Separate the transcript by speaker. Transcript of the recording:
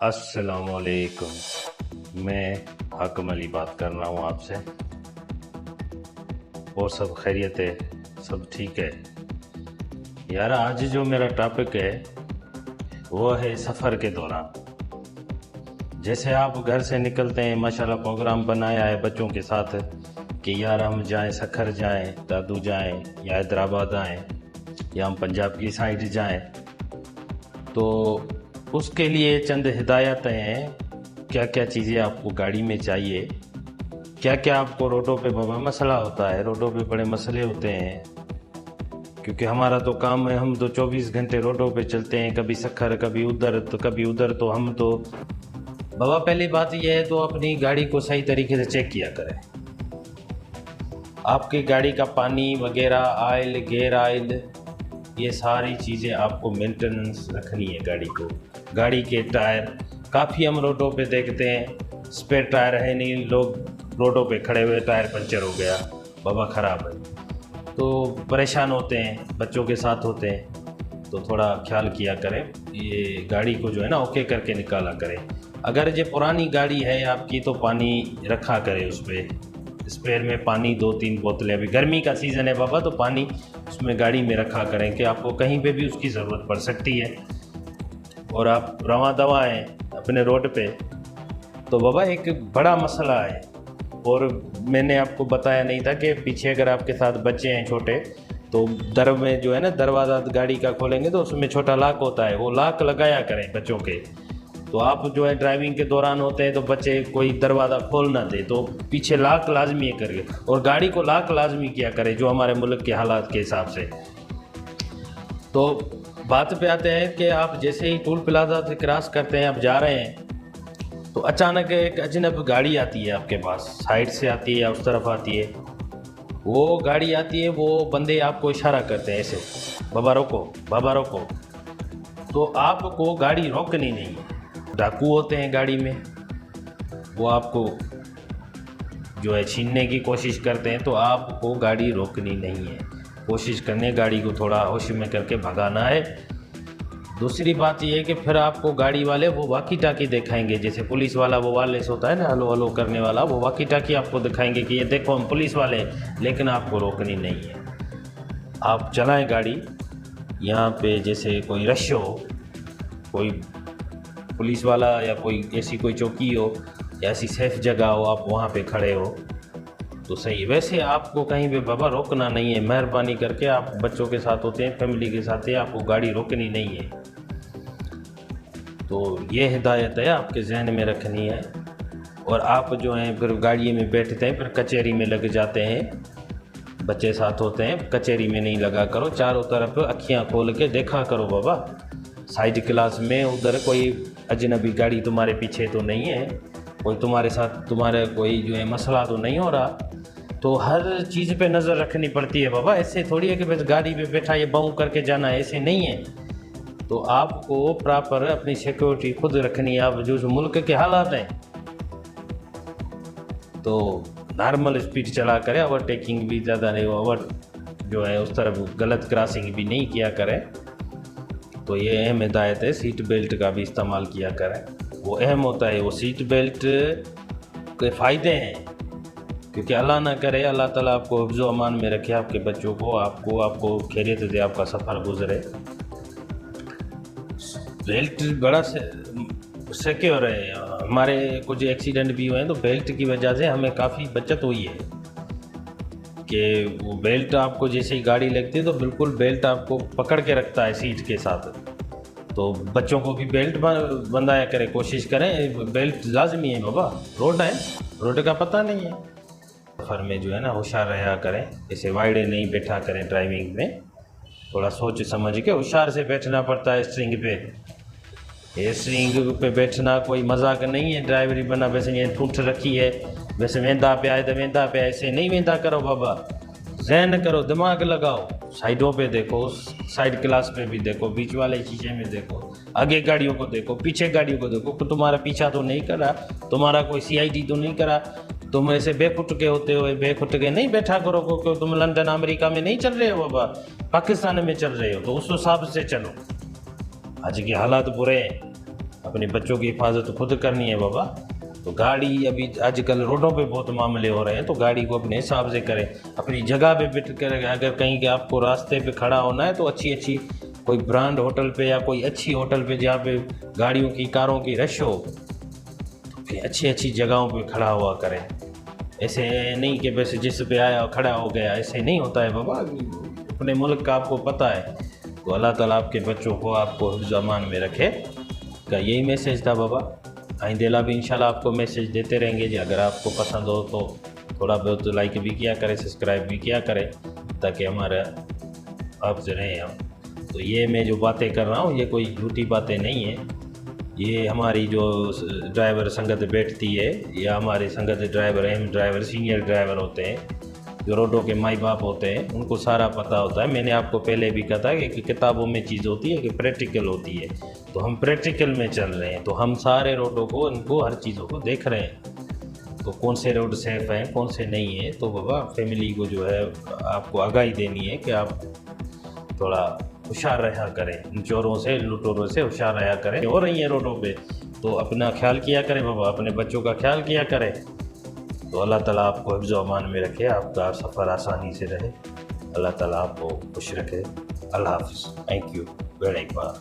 Speaker 1: अस्सलामुअलैकुम। मैं हाकिम अली बात कर रहा हूँ आपसे। और सब खैरियत है, सब ठीक है यार। आज जो मेरा टॉपिक है वो है सफ़र के दौरान। जैसे आप घर से निकलते हैं, माशाल्लाह प्रोग्राम बनाया है बच्चों के साथ कि यार हम जाएं, सखर जाएं, दादू जाएं, या हैदराबाद आएँ, या हम पंजाब की साइड जाएं। तो उसके लिए चंद हिदायतें हैं, क्या क्या चीज़ें आपको गाड़ी में चाहिए, क्या क्या आपको रोडों पे बाबा मसला होता है। रोडों पे बड़े मसले होते हैं क्योंकि हमारा तो काम है, हम तो 24 घंटे रोडों पे चलते हैं, कभी सखर कभी उधर तो कभी उधर। तो हम तो बाबा पहली बात यह है तो अपनी गाड़ी को सही तरीके से चेक किया करें। आपकी गाड़ी का पानी वगैरह, आयल, गेयर आयल, ये सारी चीज़ें आपको मेंटेनेंस रखनी है गाड़ी को। गाड़ी के टायर, काफ़ी हम रोडों पे देखते हैं स्पेयर टायर है नहीं, लोग रोडों पे खड़े हुए टायर पंचर हो गया, बाबा ख़राब है, तो परेशान होते हैं, बच्चों के साथ होते हैं। तो थोड़ा ख्याल किया करें, ये गाड़ी को जो है ना ओके करके निकाला करें। अगर ये पुरानी गाड़ी है आपकी तो पानी रखा करें उस पर, स्पेयर में पानी 2-3 बोतलें। अभी गर्मी का सीज़न है बाबा, तो पानी उसमें गाड़ी में रखा करें कि आपको कहीं पे भी उसकी ज़रूरत पड़ सकती है। और आप रवां दवा हैं अपने रोड पे। तो बाबा एक बड़ा मसला है, और मैंने आपको बताया नहीं था कि पीछे अगर आपके साथ बच्चे हैं छोटे, तो दर में जो है ना दरवाज़ा गाड़ी का खोलेंगे तो उसमें छोटा लॉक होता है, वो लॉक लगाया करें बच्चों के। तो आप जो है ड्राइविंग के दौरान होते हैं तो बच्चे कोई दरवाज़ा खोल ना दे, तो पीछे लॉक लाजमी है करिए, और गाड़ी को लॉक लाजमी किया करें जो हमारे मुल्क के हालात के हिसाब से। तो बात पे आते हैं कि आप जैसे ही टोल प्लाजा से क्रॉस करते हैं, आप जा रहे हैं, तो अचानक एक अजनबी गाड़ी आती है आपके पास, साइड से आती है या उस तरफ आती है। वो गाड़ी आती है, वो बंदे आपको इशारा करते हैं ऐसे, बाबा रोको, बाबा रोको। तो आपको गाड़ी रोकनी नहीं है। डाकू होते हैं गाड़ी में, वो आपको जो है छीनने की कोशिश करते हैं, तो आपको गाड़ी रोकनी नहीं है। कोशिश करनी, गाड़ी को थोड़ा होश में करके भगाना है। दूसरी बात यह है कि फिर आपको गाड़ी वाले वो वाकी टाकी दिखाएंगे, जैसे पुलिस वाला वो वायरलेस होता है ना, हलो हलो करने वाला, वो वाकी टाकी आपको दिखाएंगे कि ये देखो हम पुलिस वाले हैं, लेकिन आपको रोकनी नहीं है। आप चलाएं गाड़ी, यहाँ पे जैसे कोई रश हो, कोई पुलिस वाला या कोई ऐसी कोई चौकी हो या ऐसी सेफ जगह हो, आप वहाँ पे खड़े हो तो सही। वैसे आपको कहीं भी बाबा रोकना नहीं है, मेहरबानी करके। आप बच्चों के साथ होते हैं, फैमिली के साथ है, आपको गाड़ी रोकनी नहीं है। तो ये हिदायत है आपके जहन में रखनी है। और आप जो हैं फिर गाड़ी में बैठते हैं, फिर कचहरी में लग जाते हैं, बच्चे साथ होते हैं, कचहरी में नहीं लगा करो। चारों तरफ अखियाँ खोल के देखा करो बाबा, साइड क्लास में उधर कोई अजनबी गाड़ी तुम्हारे पीछे तो नहीं है, कोई तुम्हारे साथ तुम्हारे कोई जो है मसला तो नहीं हो रहा। तो हर चीज़ पे नज़र रखनी पड़ती है बाबा। ऐसे थोड़ी है कि बस गाड़ी पे बैठा ये बाउं करके जाना है, ऐसे नहीं है। तो आपको प्रॉपर अपनी सिक्योरिटी खुद रखनी है। आप जो मुल्क के हालात हैं तो नॉर्मल स्पीड चला करें, ओवरटेकिंग भी ज़्यादा नहीं, ओवर जो है उस तरफ गलत क्रॉसिंग भी नहीं किया करें। तो ये अहम हिदायत है। सीट बेल्ट का भी इस्तेमाल किया करें, वो अहम होता है। वो सीट बेल्ट के फ़ायदे हैं क्योंकि अल्लाह ना करे, अल्लाह ताला आपको हिफ्ज़ अमान में रखे, आपके बच्चों को, आपको खैरियत दे, आपका सफ़र गुजरे। बेल्ट बड़ा सिक्योर है। हमारे कुछ एक्सीडेंट भी हुए हैं तो बेल्ट की वजह से हमें काफ़ी बचत हुई है कि वो बेल्ट आपको जैसे ही गाड़ी लगती है तो बिल्कुल बेल्ट आपको पकड़ के रखता है सीट के साथ। तो बच्चों को भी बेल्ट बंधाया करें, कोशिश करें, बेल्ट लाजमी है बाबा। रोड है, रोड का पता नहीं है। सफ़र में जो है ना होशियार रहा करें, जैसे वाइडे नहीं बैठा करें ड्राइविंग में, थोड़ा सोच समझ के होशियार से बैठना पड़ता है स्ट्रिंग पे। ये स्ट्रिंग पे बैठना कोई मजाक नहीं है। ड्राइवरी बना वैसे ये ठूठ रखी है, वैसे वेंदा पे आए तो वेंदा पे, ऐसे नहीं वेंदा करो बाबा। जहन करो, दिमाग लगाओ, साइडों पे देखो, साइड क्लास पे भी देखो, बीच वाले शीशे में देखो, आगे गाड़ियों को देखो, पीछे गाड़ियों को देखो। तुम्हारा पीछा तो नहीं करा, तुम्हारा कोई CID तो नहीं करा, तुम ऐसे बेखुट के होते हो, बेखुट के नहीं बैठा करो क्योंकि तुम लंदन अमेरिका में नहीं चल रहे हो बाबा, पाकिस्तान में चल रहे हो। तो उस हिसाब से चलो। आज के हालात बुरे हैं, अपने बच्चों की हिफाजत खुद करनी है बाबा। तो गाड़ी अभी आजकल रोडों पे बहुत मामले हो रहे हैं, तो गाड़ी को अपने हिसाब से करें, अपनी जगह पे बैठ कर। अगर कहीं के आपको रास्ते पे खड़ा होना है तो अच्छी अच्छी कोई ब्रांड होटल पे या कोई अच्छी होटल पे जहाँ पे गाड़ियों की कारों की रश हो, तो फिर अच्छी अच्छी जगहों पे खड़ा हुआ करें। ऐसे नहीं कि बस जिस पे आया खड़ा हो गया, ऐसे नहीं होता है बाबा। अपने मुल्क का आपको पता है। तो अल्लाह ताला आपके बच्चों को आपको हिफ्ज़ अमान में रखे का यही मैसेज था बाबा। आइंदेला भी इंशाल्लाह आपको मैसेज देते रहेंगे जी। अगर आपको पसंद हो तो थोड़ा बहुत लाइक भी किया करें, सब्सक्राइब भी किया करें, ताकि हमारा आपसे रहें हम। तो ये मैं जो बातें कर रहा हूँ ये कोई झूठी बातें नहीं है। ये हमारी जो ड्राइवर संगत बैठती है, या हमारे संगत ड्राइवर अहम ड्राइवर सीनियर ड्राइवर होते हैं, जो रोडों के माई बाप होते हैं, उनको सारा पता होता है। मैंने आपको पहले भी कहा था कि किताबों में चीज़ होती है कि प्रैक्टिकल होती है। तो हम प्रैक्टिकल में चल रहे हैं, तो हम सारे रोडों को, उनको हर चीज़ों को देख रहे हैं। तो कौन से रोड सेफ़ हैं, कौन से नहीं हैं। तो बाबा फैमिली को जो है आपको आगाही देनी है कि आप थोड़ा होशियार रहा करें, इन चोरों से, लुटेरों से होशियार रहा करें। हो रही हैं रोडों पे, तो अपना ख्याल किया करें बाबा, अपने बच्चों का ख्याल किया करें। तो अल्लाह ताला आपको हिफ्ज़ अमान में रखे, आपका सफ़र आसानी से रहे। अल्लाह ताला आपको खुश रखे। अल्लाह हाफ़िज़। Thank you very much.